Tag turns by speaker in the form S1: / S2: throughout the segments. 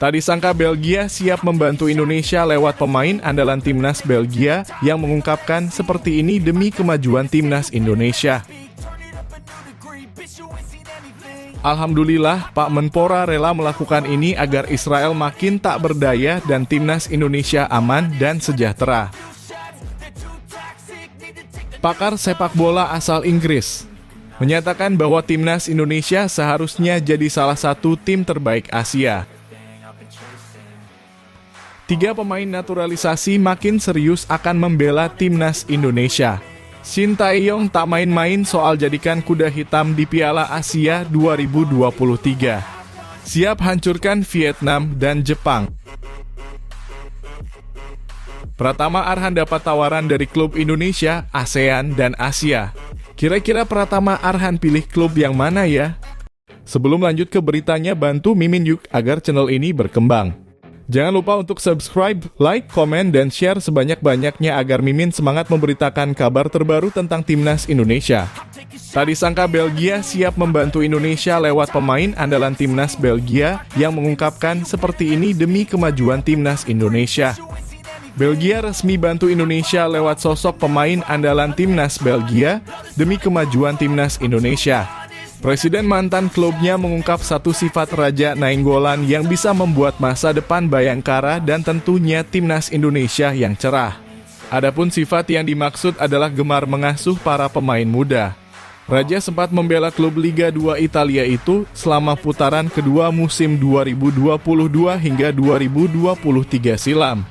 S1: Tak disangka Belgia siap membantu Indonesia lewat pemain andalan timnas Belgia yang mengungkapkan seperti ini demi kemajuan timnas Indonesia. Alhamdulillah, Pak Menpora rela melakukan ini agar Israel makin tak berdaya dan timnas Indonesia aman dan sejahtera. Pakar sepak bola asal Inggris menyatakan bahwa timnas Indonesia seharusnya jadi salah satu tim terbaik Asia. 3 pemain naturalisasi makin serius akan membela timnas Indonesia. Shin Tae-yong tak main-main soal jadikan kuda hitam di Piala Asia 2023. Siap hancurkan Vietnam dan Jepang. Pratama Arhan dapat tawaran dari klub Indonesia, ASEAN, dan Asia. Kira-kira Pratama Arhan pilih klub yang mana ya? Sebelum lanjut ke beritanya, bantu Mimin yuk agar channel ini berkembang. Jangan lupa untuk subscribe, like, komen, dan share sebanyak-banyaknya agar Mimin semangat memberitakan kabar terbaru tentang timnas Indonesia. Tak disangka Belgia siap membantu Indonesia lewat pemain andalan timnas Belgia yang mengungkapkan seperti ini demi kemajuan timnas Indonesia. Belgia resmi bantu Indonesia lewat sosok pemain andalan timnas Belgia demi kemajuan timnas Indonesia. Presiden mantan klubnya mengungkap satu sifat Raja Nainggolan yang bisa membuat masa depan Bayangkara dan tentunya timnas Indonesia yang cerah. Adapun sifat yang dimaksud adalah gemar mengasuh para pemain muda. Raja sempat membela klub Liga 2 Italia itu selama putaran kedua musim 2022 hingga 2023 silam.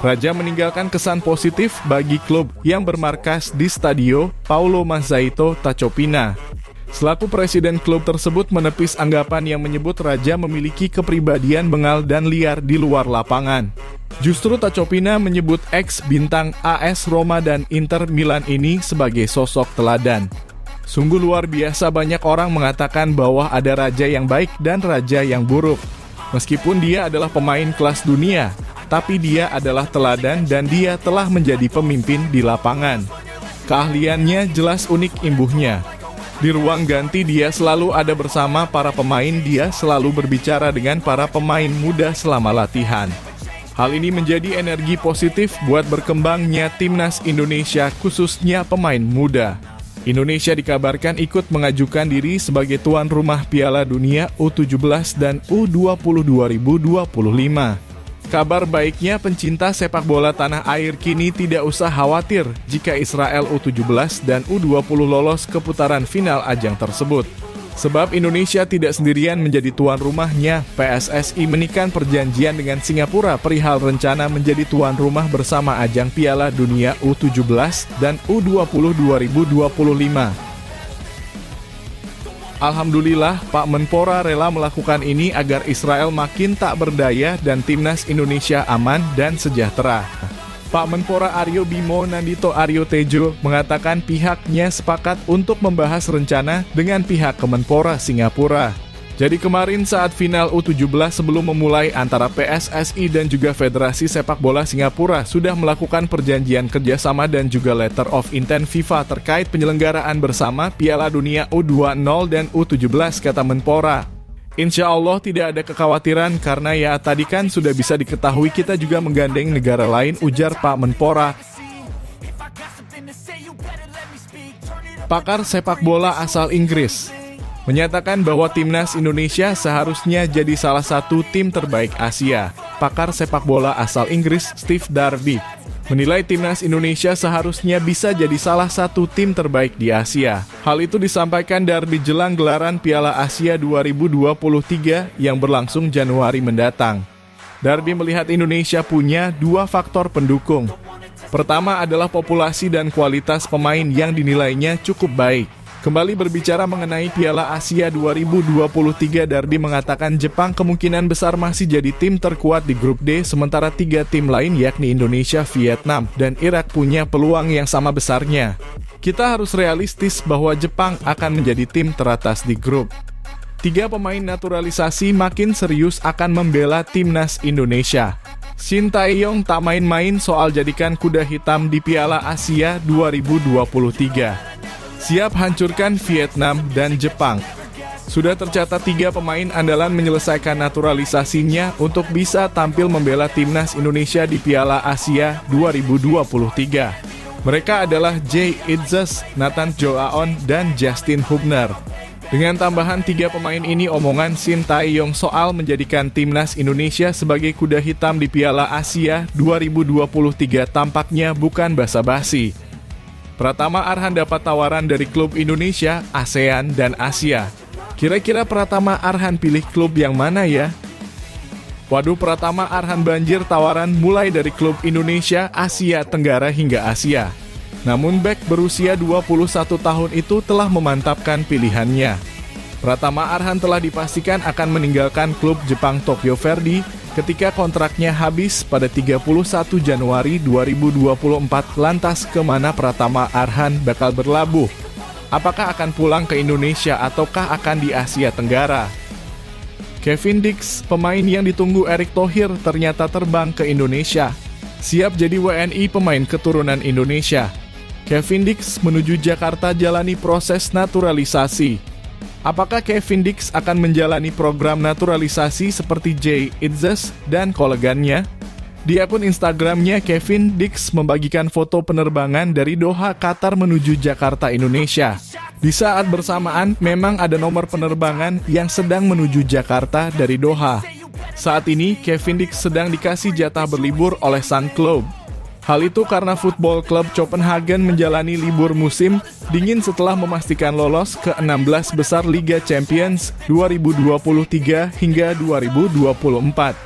S1: Raja meninggalkan kesan positif bagi klub yang bermarkas di Stadio Paulo Mazzaito Tacopina. Selaku presiden klub tersebut menepis anggapan yang menyebut Raja memiliki kepribadian bengal dan liar di luar lapangan. Justru Tacopina menyebut ex-bintang AS Roma dan Inter Milan ini sebagai sosok teladan. Sungguh luar biasa, banyak orang mengatakan bahwa ada raja yang baik dan raja yang buruk. Meskipun dia adalah pemain kelas dunia, tapi dia adalah teladan dan dia telah menjadi pemimpin di lapangan. Keahliannya jelas unik imbuhnya. Di ruang ganti dia selalu ada bersama para pemain, dia selalu berbicara dengan para pemain muda selama latihan. Hal ini menjadi energi positif buat berkembangnya timnas Indonesia, khususnya pemain muda. Indonesia dikabarkan ikut mengajukan diri sebagai tuan rumah Piala Dunia U17 dan U20 2025. Kabar baiknya, pencinta sepak bola tanah air kini tidak usah khawatir jika Israel U17 dan U20 lolos ke putaran final ajang tersebut. Sebab Indonesia tidak sendirian menjadi tuan rumahnya. PSSI menikah perjanjian dengan Singapura perihal rencana menjadi tuan rumah bersama ajang Piala Dunia U17 dan U20 2025. Alhamdulillah, Pak Menpora rela melakukan ini agar Israel makin tak berdaya dan timnas Indonesia aman dan sejahtera. Pak Menpora Aryo Bimo Nandito Aryo Tejo mengatakan pihaknya sepakat untuk membahas rencana dengan pihak Kemenpora Singapura. Jadi kemarin saat final U17 sebelum memulai antara PSSI dan juga Federasi Sepak Bola Singapura sudah melakukan perjanjian kerjasama dan juga letter of intent FIFA terkait penyelenggaraan bersama Piala Dunia U20 dan U17, kata Menpora. Insya Allah tidak ada kekhawatiran karena ya tadi kan sudah bisa diketahui kita juga menggandeng negara lain, ujar Pak Menpora. Pakar sepak bola asal Inggris menyatakan bahwa timnas Indonesia seharusnya jadi salah satu tim terbaik Asia. Pakar sepak bola asal Inggris Steve Darby menilai timnas Indonesia seharusnya bisa jadi salah satu tim terbaik di Asia. Hal itu disampaikan Darby jelang gelaran Piala Asia 2023 yang berlangsung Januari mendatang. Darby melihat Indonesia punya 2 faktor pendukung. Pertama adalah populasi dan kualitas pemain yang dinilainya cukup baik. Kembali berbicara mengenai Piala Asia 2023, Darby mengatakan Jepang kemungkinan besar masih jadi tim terkuat di grup D, sementara 3 tim lain yakni Indonesia, Vietnam, dan Irak punya peluang yang sama besarnya. Kita harus realistis bahwa Jepang akan menjadi tim teratas di grup. 3 pemain naturalisasi makin serius akan membela timnas Indonesia. Shin Tae-yong tak main-main soal jadikan kuda hitam di Piala Asia 2023. Siap hancurkan Vietnam dan Jepang. Sudah tercatat 3 pemain andalan menyelesaikan naturalisasinya untuk bisa tampil membela timnas Indonesia di Piala Asia 2023. Mereka adalah Jay Itzes, Nathan Joaon, dan Justin Hubner. Dengan tambahan 3 pemain ini, omongan Shin Tae-yong soal menjadikan timnas Indonesia sebagai kuda hitam di Piala Asia 2023 tampaknya bukan basa-basi. Pratama Arhan dapat tawaran dari klub Indonesia, ASEAN, dan Asia. Kira-kira Pratama Arhan pilih klub yang mana ya? Waduh, Pratama Arhan banjir tawaran mulai dari klub Indonesia, Asia Tenggara hingga Asia. Namun bek berusia 21 tahun itu telah memantapkan pilihannya. Pratama Arhan telah dipastikan akan meninggalkan klub Jepang Tokyo Verdy ketika kontraknya habis pada 31 Januari 2024. Lantas kemana Pratama Arhan bakal berlabuh? Apakah akan pulang ke Indonesia ataukah akan di Asia Tenggara? Kevin Dix, pemain yang ditunggu Erick Thohir, ternyata terbang ke Indonesia. Siap jadi WNI pemain keturunan Indonesia. Kevin Dix menuju Jakarta jalani proses naturalisasi. Apakah Kevin Dix akan menjalani program naturalisasi seperti Jay Itzes dan kolegannya? Di akun Instagramnya, Kevin Dix membagikan foto penerbangan dari Doha, Qatar menuju Jakarta, Indonesia. Di saat bersamaan, memang ada nomor penerbangan yang sedang menuju Jakarta dari Doha. Saat ini, Kevin Dix sedang dikasih jatah berlibur oleh Sun Club. Hal itu karena Football Club Copenhagen menjalani libur musim dingin setelah memastikan lolos ke 16 besar Liga Champions 2023 hingga 2024.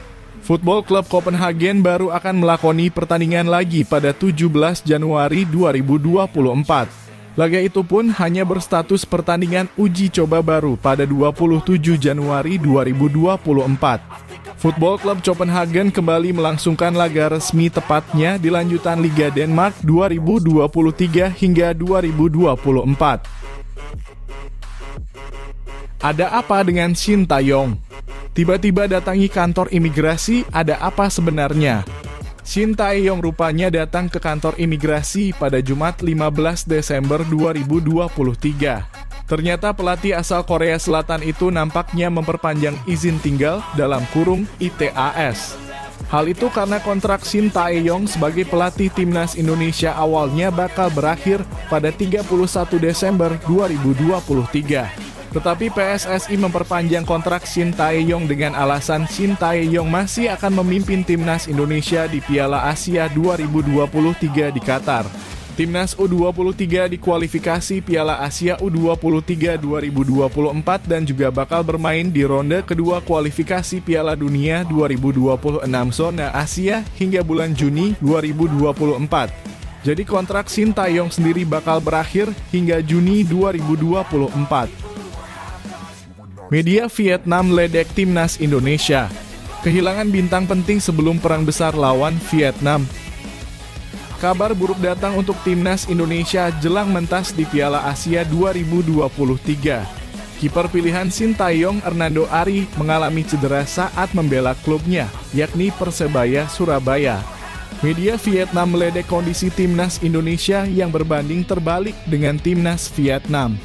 S1: Football Club Copenhagen baru akan melakoni pertandingan lagi pada 17 Januari 2024. Laga itu pun hanya berstatus pertandingan uji coba baru pada 27 Januari 2024. Football Club Copenhagen kembali melangsungkan laga resmi tepatnya di lanjutan Liga Denmark 2023 hingga 2024. Ada apa dengan Shin Tae-yong? Tiba-tiba datangi kantor imigrasi, ada apa sebenarnya? Shin Tae-yong rupanya datang ke kantor imigrasi pada Jumat 15 Desember 2023. Ternyata pelatih asal Korea Selatan itu nampaknya memperpanjang izin tinggal dalam kurung ITAS. Hal itu karena kontrak Shin Tae-yong sebagai pelatih timnas Indonesia awalnya bakal berakhir pada 31 Desember 2023. Tetapi PSSI memperpanjang kontrak Shin Tae-yong dengan alasan Shin Tae-yong masih akan memimpin timnas Indonesia di Piala Asia 2023 di Qatar. Timnas U23 dikualifikasi Piala Asia U23 2024 dan juga bakal bermain di ronde kedua kualifikasi Piala Dunia 2026 zona Asia hingga bulan Juni 2024. Jadi kontrak Shin Tae-yong sendiri bakal berakhir hingga Juni 2024. Media Vietnam ledek timnas Indonesia. Kehilangan bintang penting sebelum perang besar lawan Vietnam. Kabar buruk datang untuk timnas Indonesia jelang mentas di Piala Asia 2023. Kiper pilihan Shin Tae-yong, Hernando Ari, mengalami cedera saat membela klubnya, yakni Persebaya Surabaya. Media Vietnam meledek kondisi timnas Indonesia yang berbanding terbalik dengan timnas Vietnam.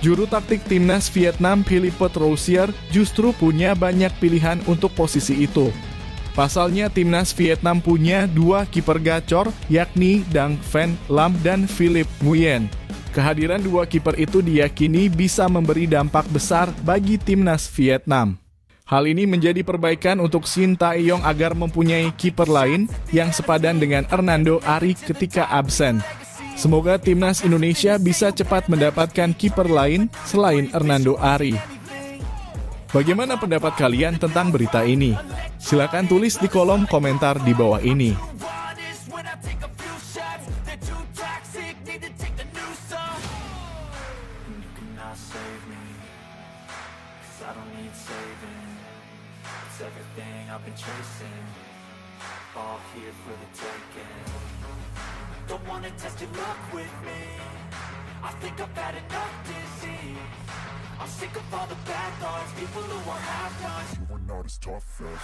S1: Juru taktik timnas Vietnam, Philippe Troussier, justru punya banyak pilihan untuk posisi itu. Pasalnya, timnas Vietnam punya 2 kiper gacor, yakni Dang Van Lam dan Philippe Nguyen. Kehadiran 2 kiper itu diyakini bisa memberi dampak besar bagi timnas Vietnam. Hal ini menjadi perbaikan untuk Shin Tae-yong agar mempunyai kiper lain yang sepadan dengan Hernando Ari ketika absen. Semoga timnas Indonesia bisa cepat mendapatkan kiper lain selain Hernando Ari. Bagaimana pendapat kalian tentang berita ini? Silakan tulis di kolom komentar di bawah ini.
S2: Don't wanna test your luck with me. I think I've had enough disease. I'm sick of all the bad thoughts, people who are half-nots. You are not as tough as